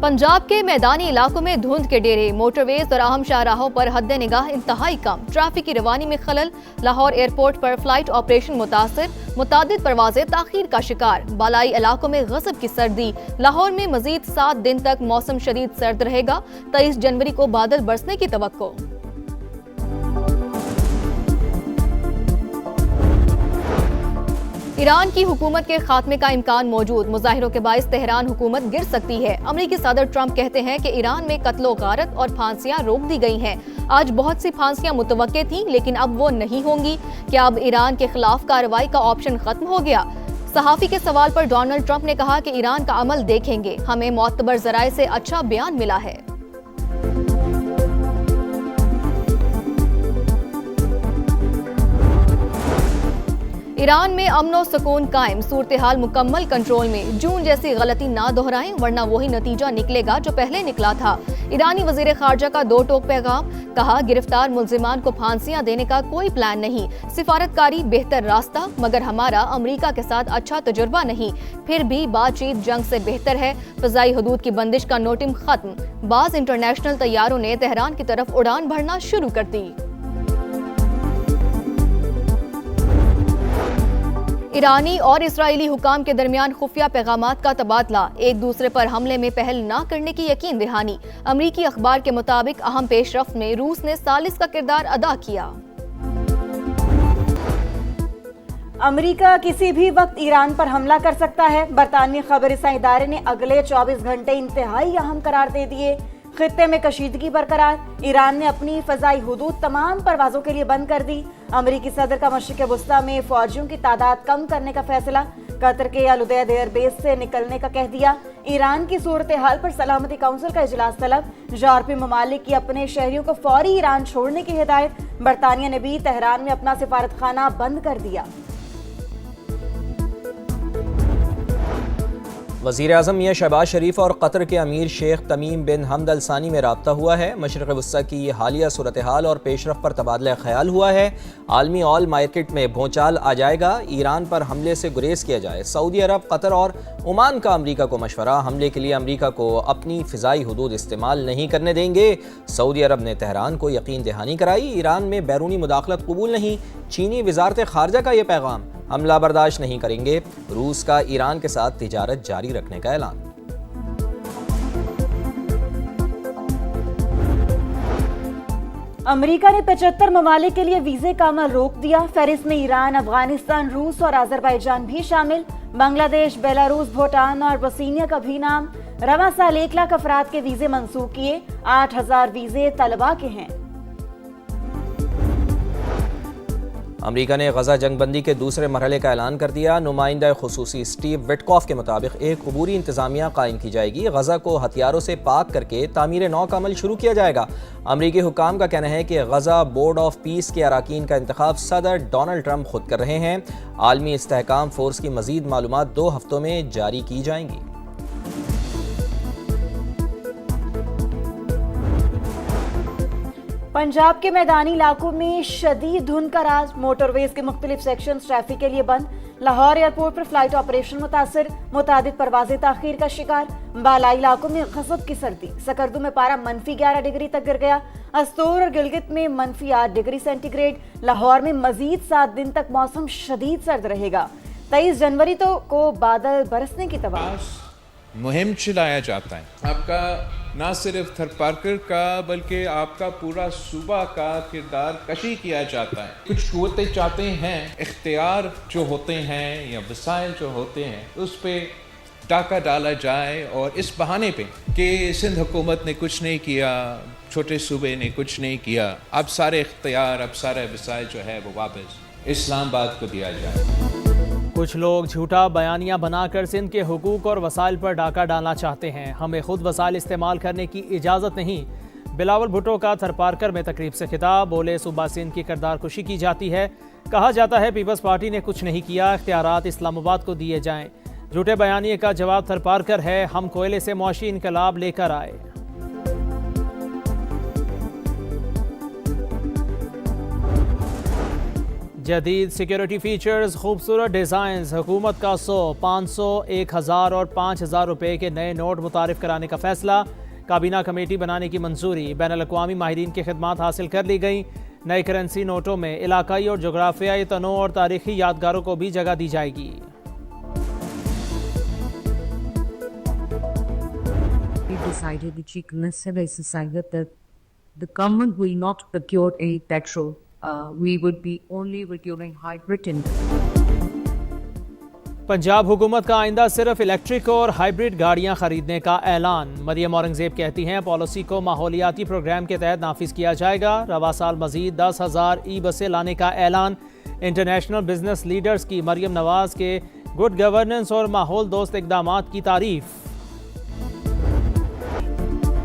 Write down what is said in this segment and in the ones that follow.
पंजाब के मैदानी इलाकों में धुंध के डेरे, मोटरवेज और अहम शाहराहों पर हद निगाह इंतहाई कम, ट्रैफिक की रवानी में खलल, लाहौर एयरपोर्ट पर फ्लाइट ऑपरेशन मुतासिर, मुतादिद परवाजें ताखीर का शिकार, बालाई इलाकों में गजब की सर्दी, लाहौर में मजीद 7 दिन तक मौसम शदीद सर्द रहेगा, 23 जनवरी को बादल बरसने की तवक्को। ईरान की हुकूमत के खात्मे का इम्कान मौजूद, मुजाहिरों के बाइस तेहरान हुकूमत गिर सकती है। अमरीकी सदर ट्रंप कहते हैं कि ईरान में कत्लो गारत और फांसियां रोक दी गई हैं। आज बहुत सी फांसियां मुतवक्के थीं, लेकिन अब वो नहीं होंगी। क्या अब ईरान के खिलाफ कार्रवाई का ऑप्शन खत्म हो गया? सहाफी के सवाल पर डोनाल्ड ट्रंप ने कहा कि ईरान का अमल देखेंगे, हमें मोतबर जराए से अच्छा बयान मिला है। ईरान में अमन और सुकून कायम, सूरत हाल मुकम्मल कंट्रोल में। जून जैसी गलती ना दोहराएं, वरना वही नतीजा निकलेगा जो पहले निकला था। ईरानी वजीर खारजा का 2 टोक पैगाम, कहा गिरफ्तार मुल्जिमान को फांसियां देने का कोई प्लान नहीं, सिफारतकारी बेहतर रास्ता, मगर हमारा अमरीका के साथ अच्छा तजुर्बा नहीं, फिर भी बातचीत जंग से बेहतर है। फजाई हदूद की बंदिश का नोटिम खत्म, बाज इंटरनेशनल तैयारों ने तेहरान की तरफ उड़ान भरना शुरू कर दी। ईरानी और इस्राएली हुकाम के दरमियान खुफिया पैगामात का तबादला, एक दूसरे पर हमले में पहल न करने की यकीन दहानी। अमरीकी अखबार के मुताबिक अहम पेशरफ्त में रूस ने सालिस का किरदार अदा किया। अमरीका किसी भी वक्त ईरान पर हमला कर सकता है। बरतानवी खबरसां इदारे ने अगले 24 घंटे इंतहाई अहम करार दे दिए। खित्ते में कशीदगी बरकरार, ईरान ने अपनी फजाई हुदूद तमाम परवाजों के लिए बंद कर दी। अमरीकी सदर का मशरिक वुस्ता में फौजियों की तादाद कम करने का फैसला, कतर के अल उदैद एयरबेस से निकलने का कह दिया। ईरान की सूरत हाल पर सलामती काउंसिल का इजलास तलब, यूरोपीय ममालिक की अपने शहरियों को फौरी ईरान छोड़ने की हिदायत। बरतानिया ने भी तेहरान में अपना सिफारतखाना बंद कर दिया। वज़ीर-ए-आज़म मियां शहबाज शरीफ और कतर के अमीर शेख तमीम बिन हमद अल सानी में राब्ता हुआ है। मशरिक़ वुस्ता की हालिया सूरत हाल और पेशरफ पर तबादला ख्याल हुआ है। आलमी ऑयल मार्केट में भूचाल आ जाएगा, ईरान पर हमले से गुरेज किया जाए। सऊदी अरब, कतर और ओमान का अमरीका को मशवरा, हमले के लिए अमरीका को अपनी फ़िज़ाई हुदूद इस्तेमाल नहीं करने देंगे। सऊदी अरब ने तेहरान को यकीन दहानी कराई, ईरान में बैरूनी मुदाखलत कबूल नहीं। चीनी वज़ारत ख़ारजा का यह पैगाम, हमला बर्दाश्त नहीं करेंगे। रूस का ईरान के साथ तिजारत जारी रखने का ऐलान। अमेरिका ने 75 ममालिक के लिए वीजे का अमल रोक दिया। फहरिस्त में ईरान, अफगानिस्तान, रूस और अजरबैजान भी शामिल। बांग्लादेश, बेलारूस, भूटान और बosनिया का भी नाम। रवा साल 1 लाख अफराद के वीजे मंसूख किए, 8000 वीजे तलबा के हैं। अमरीका ने गजा जंगबंदी के दूसरे मरहले का ऐलान कर दिया। नुमाइंदा खुसूसी स्टीव विटकॉफ के मुताबिक एक अबूरी इंतजामिया कायम की जाएगी। गजा को हथियारों से पाक करके तामीर नौ का अमल शुरू किया जाएगा। अमरीकी हुकाम का कहना है कि गजा बोर्ड ऑफ पीस के अराकीन का इंतखाब सदर डोनाल्ड ट्रंप खुद कर रहे हैं। आलमी इस्तेहकाम फोर्स की मजीद मालूमात 2 हफ्तों में जारी की जाएंगी। पंजाब के मैदानी इलाकों में शदीद धुंध का राज, मोटरवेज के मुख्तलिफ सेक्शन ट्रैफिक के लिए बंद। लाहौर एयरपोर्ट पर फ्लाइट ऑपरेशन मुतासर, मुतादिद परवाजें ताखीर का शिकार। बालाई इलाकों में गजब की सर्दी, सकरदू में पारा -11 डिग्री तक गिर गया। अस्तूर और गिलगित में -8 डिग्री सेंटीग्रेड। लाहौर में मजीद 7 दिन तक मौसम शदीद सर्द रहेगा। 23 जनवरी को बादल बरसने की तवाश। मुहिम चलाया जाता है, आपका ना सिर्फ थरपारकर का बल्कि आपका पूरा सूबा का किरदार कशी किया जाता है। कुछ कुव्वतें चाहते हैं इख्तियार जो होते हैं या वसाइल जो होते हैं उस पर डाका डाला जाए, और इस बहाने पे कि सिंध हुकूमत ने कुछ नहीं किया, छोटे सूबे ने कुछ नहीं किया, अब सारे इख्तियार, अब सारे वसाइल जो है वो वापस इस्लामाबाद को दिया जाए। कुछ लोग झूठा बयानिया बनाकर सिंध के हुकूक और वसाइल पर डाका डालना चाहते हैं। हमें खुद वसाइल इस्तेमाल करने की इजाज़त नहीं। बिलावल भुट्टो का थरपारकर में तकरीब से खिताब, बोले सूबा सिंध की किरदार कुशी की जाती है। कहा जाता है पीपल्स पार्टी ने कुछ नहीं किया, इख्तियारात इस्लामाबाद को दिए जाएं। झूठे बयानिए का जवाब थरपारकर है, हम कोयले से मुआशी इनकलाब लेकर आए। जदीद सिक्योरिटी फीचर्स, खूबसूरत डिज़ाइंस, हुकूमत का 100, 500, 1000 और 5000 रुपये के नए नोट मुतारिफ कराने का फैसला। काबीना कमेटी बनाने की मंजूरी। बैनुल-अक़वामी माहिरीन की खिदमात हासिल कर ली गई। नए करेंसी नोटों में इलाकाई और जोग्राफियाई तनों और तारीखी यादगारों को भी जगह दी जाएगी। We decided, the Chief Minister has decided that the government will not procure any petrol. We would be only procuring hydrogen. Punjab हुकूमत का आइंदा सिर्फ इलेक्ट्रिक और हाइब्रिड गाड़ियां खरीदने का ऐलान। मरियम औरंगजेब कहती हैं पॉलिसी को माहौलियाती प्रोग्राम के तहत नाफिज किया जाएगा। रवा साल मजीद 10,000 ई बसें लाने का ऐलान। इंटरनेशनल बिजनेस लीडर्स की मरियम नवाज के गुड गवर्नेंस और माहौल दोस्त इकदामात की तारीफ।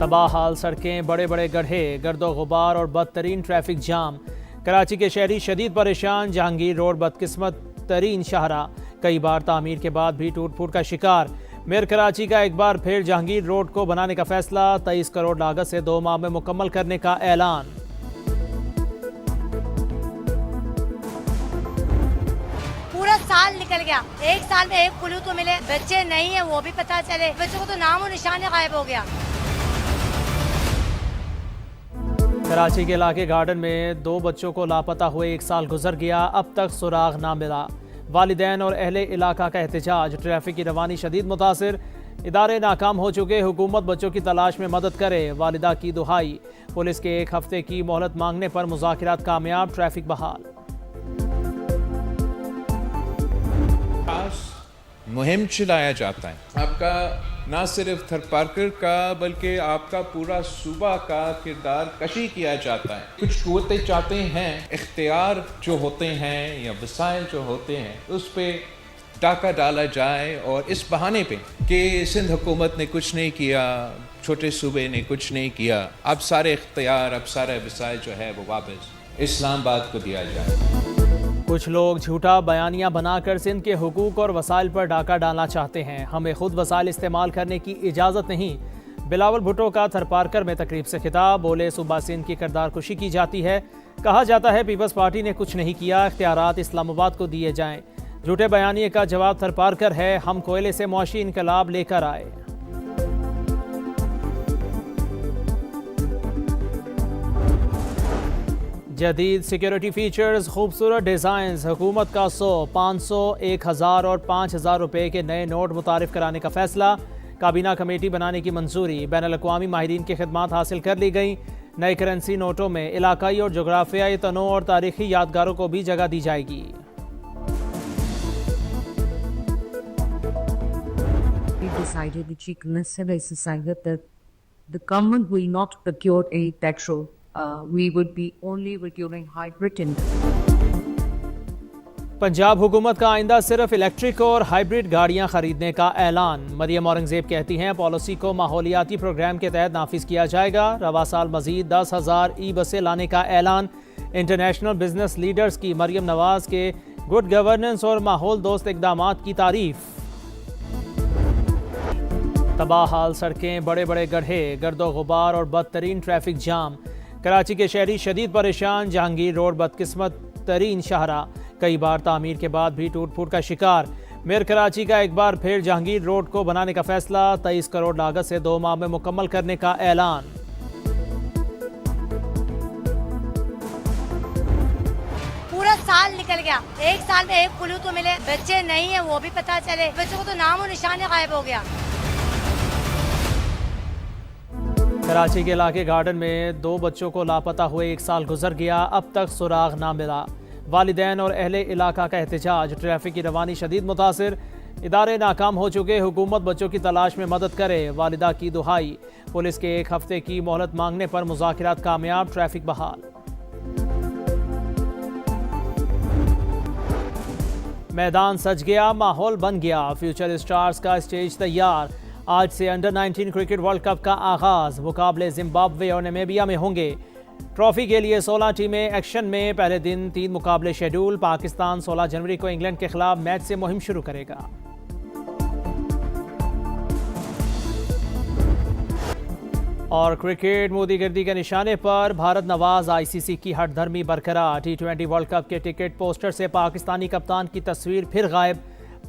तबाह हाल सड़कें, बड़े बड़े गड्ढे, गर्दो गुबार और बदतरीन ट्रैफिक जाम। कराची के शहरी शदीद परेशान। जहांगीर रोड बदकिस्मत तरीन शाहरा, कई बार तामीर के बाद भी टूट फूट का शिकार। मेयर कराची का एक बार फिर जहांगीर रोड को बनाने का फैसला। 23 करोड़ लागत से 2 माह में मुकम्मल करने का ऐलान। पूरा साल निकल गया, एक साल में एक कुल्लू तो मिले, बच्चे नहीं है वो भी पता चले, बच्चों को तो नाम और निशान गायब हो गया। कराची के इलाके गार्डन में 2 बच्चों को लापता हुए 1 साल गुजर गया, अब तक सुराग ना मिला। वालिदैन और अहले इलाका का एहतजाज। ट्रैफिक की रवानी शदीद मुतासिर, इदारे नाकाम हो चुके, हुकूमत बच्चों की तलाश में मदद करे। वालिदा की दुहाई। पुलिस के 1 हफ्ते की मोहलत मांगने पर मुज़ाकरात कामयाब, ट्रैफिक बहाल। मुहिम चलाया जाता है आपका, ना सिर्फ थरपारकर का बल्कि आपका पूरा सूबा का किरदार कशी किया जाता है। कुछ कुव्वतें चाहते हैं इख्तियार जो होते हैं या वसाइल जो होते हैं उस पर टाका डाला जाए, और इस बहाने पे कि सिंध हुकूमत ने कुछ नहीं किया, छोटे सूबे ने कुछ नहीं किया, अब सारे इख्तियार, अब सारे वसाइल जो है वो वापस इस्लामाबाद को दिया जाए। कुछ लोग झूठा बयानिया बनाकर सिंध के हुकूक और वसाइल पर डाका डालना चाहते हैं। हमें खुद वसाइल इस्तेमाल करने की इजाज़त नहीं। बिलावल भुट्टो का थरपारकर में तकरीब से खिताब। बोले सूबा सिंध की किरदार कुशी की जाती है। कहा जाता है पीपल्स पार्टी ने कुछ नहीं किया, इख्तियारात इस्लामाबाद को दिए जाएं। झूठे बयानिए का जवाब थरपारकर है, हम कोयले से मुआशी इनकलाब लेकर आए। जदीद सिक्योरिटी फीचर्स, खूबसूरत डिज़ाइंस, हुकूमत का 100, 500, 1000 और 5000 रुपये के नए नोट मुतारिफ कराने का फैसला। काबीना कमेटी बनाने की मंजूरी। बैनुल-अक़वामी माहिरीन की खिदमात हासिल कर ली गई। नए करेंसी नोटों में इलाकाई और जोग्राफियाई तनों और तारीखी यादगारों को भी जगह दी जाएगी। We decided, the Chief Minister has decided that the government will not procure any petrol. We would be only procuring hydrogen. Punjab हुकूमत का आइंदा सिर्फ इलेक्ट्रिक और हाइब्रिड गाड़ियां खरीदने का ऐलान। मरियम औरंगजेब कहती हैं पॉलिसी को माहौलियाती प्रोग्राम के तहत नाफिज किया जाएगा। रवा साल मजीद 10,000 ई बसें लाने का ऐलान। इंटरनेशनल बिजनेस लीडर्स की मरियम नवाज के गुड गवर्नेंस और माहौल दोस्त इकदामात की तारीफ। तबाह हाल सड़कें, बड़े बड़े गड्ढे, गर्दो गुबार और बदतरीन ट्रैफिक जाम। कराची के शहरी शदीद परेशान। जहांगीर रोड बदकिस्मत तरीन शाहरा, कई बार तामीर के बाद भी टूट फूट का शिकार। मेयर कराची का एक बार फिर जहांगीर रोड को बनाने का फैसला। 23 करोड़ लागत से 2 माह में मुकम्मल करने का ऐलान। पूरा साल निकल गया, एक साल में एक कुल्लू तो मिले, बच्चे नहीं है वो भी पता चले, बच्चों को तो नाम और निशान गायब हो गया। कराची के इलाके गार्डन में 2 बच्चों को लापता हुए 1 साल गुजर गया, अब तक सुराग ना मिला। वालिदैन और अहले इलाका का एहतजाज। ट्रैफिक की रवानी शदीद मुतासिर, इदारे नाकाम हो चुके, हुकूमत बच्चों की तलाश में मदद करे। वालिदा की दुहाई। पुलिस के 1 हफ्ते की मोहलत मांगने पर मुज़ाकरात कामयाब, ट्रैफिक बहाल। मैदान सज गया, माहौल बन गया। फ्यूचर स्टार्स का स्टेज तैयार। आज से अंडर-19 क्रिकेट वर्ल्ड कप का आगाज। मुकाबले जिम्बाब्वे और नामीबिया में होंगे। ट्रॉफी के लिए 16 टीमें एक्शन में। पहले दिन 3 मुकाबले शेड्यूल। पाकिस्तान 16 जनवरी को इंग्लैंड के खिलाफ मैच से मुहिम शुरू करेगा। और क्रिकेट मोदीगिर्दी के निशाने पर भारत नवाज आईसीसी की हठधर्मी बरकरार। T20 वर्ल्ड कप के टिकट पोस्टर से पाकिस्तानी कप्तान की तस्वीर फिर गायब।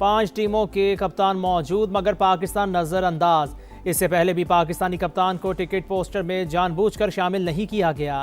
5 टीमों के कप्तान मौजूद मगर पाकिस्तान नजरअंदाज। इससे पहले भी पाकिस्तानी कप्तान को टिकट पोस्टर में जानबूझकर शामिल नहीं किया गया।